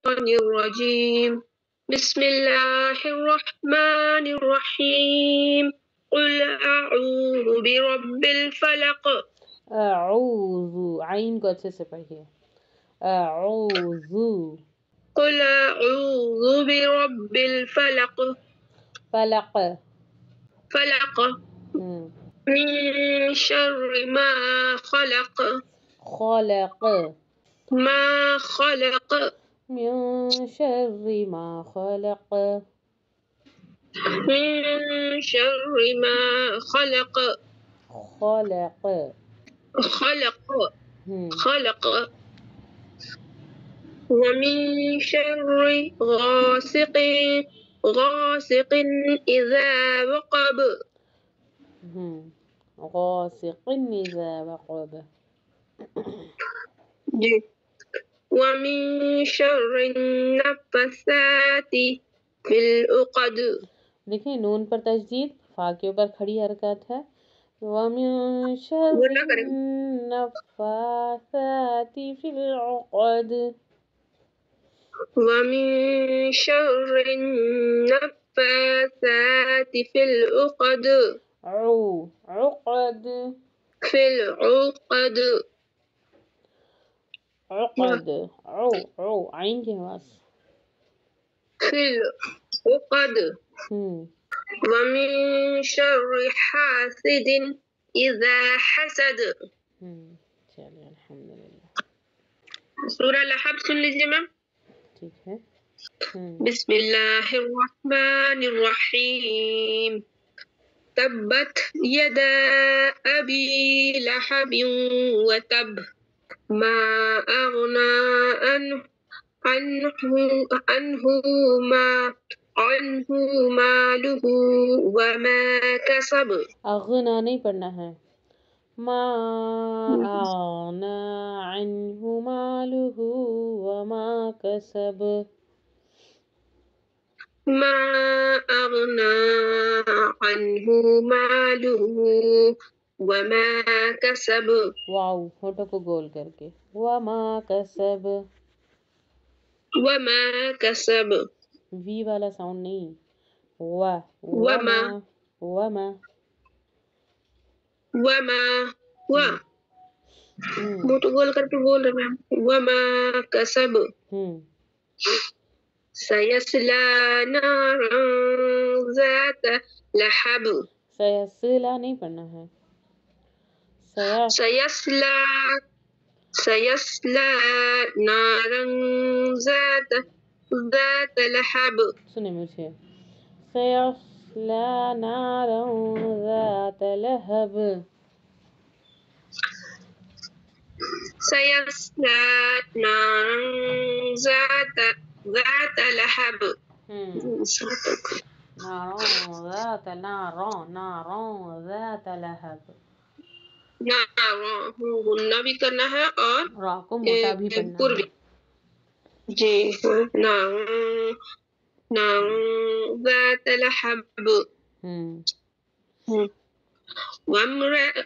الرجيم بسم الله الرحمن الرحيم قل أعوذ برب الفلق اعوذ عین کو اچھے سے پڑھیے اعوذ قل أعوذ برب الفلق فلق فلق ہم، من شر ما خلق خلق ما خلق من شر ما خلق من شر ما خلق خلق خلق ہم، خلق ومن شر غاسق إذا وقب ہم، غاسق اذا وقب ومن شر النفثات في العقد دیکھیں نون پر تشدید فا کے اوپر کھڑی حرکت ہے وَمِن شَرِّ وہ نہ کریں النَّفَّاثَاتِ فِي الْعُقَدِ ومن شر النفاثات في العقد عقد في العقد عقد عین کی آواز في العقد ومن شر حاسد إذا حسد چلیے الحمدللہ سورہ لحب سن لیجیے میم ٹھیک ہے بسم اللہ الرحمن الرحیم تبت یدا ابی لہب وتب ما اغنى عنه ماله وما كسب اغنا نہیں پڑھنا ہے ما اغنا عنہ مالہ وما کسب ما أغنى عنه ماله وما كسب واو ہوٹوں کو گول کر کے وما کسب وما كسب وی والا ساؤنڈ نہیں وما وما وما وہ تو بول کر کے بول رہے میم وما كسب سيصلى نارا ذات لهب سیصلہ نہیں پڑھنا ہے سيصلى نارا ذات لهب سنیں مجھے سیصلى نارا ذات لہب سيصلى نارا ذات لهب نارا ذات لہب غنہ بھی کرنا ہے اور را کو موٹا بھی پڑھنا پر ہے بھی جی نار ذات لهب وامرأته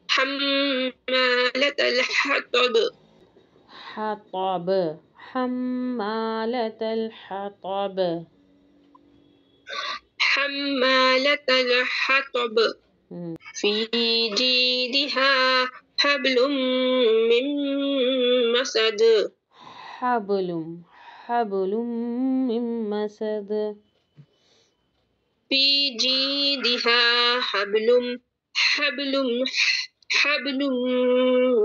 حمالة الحطب حمالة الحطب حمالة الحطب في جيدها حبل من مسد حبل من مسد في جيدها حبل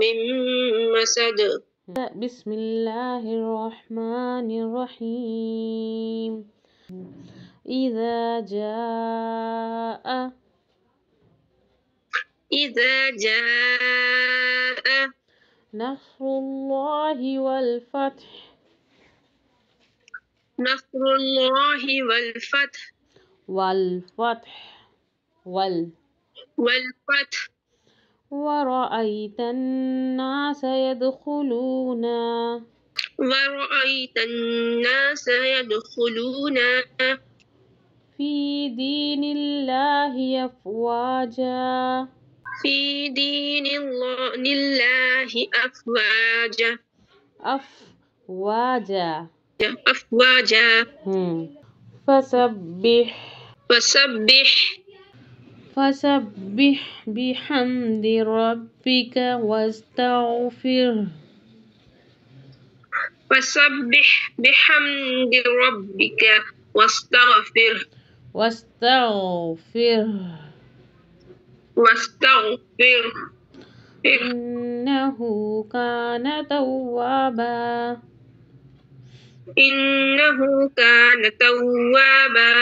من مسد بسم اللہ الرحمن الرحیم اذا جاء نصر اللہ والفتح ورأيت الناس يدخلون في دين الله أفواجا في دين الله أفواجا. أفواجا. أفواجا. فسبح فسبح فسبح بحمد ربك واستغفره. فسبح بحمد ربك واستغفره. واستغفره. إنه كان توابا. إنه كان توابا.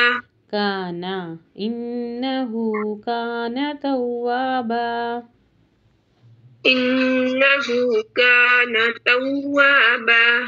إنه كان توابا. إنه كان توابا.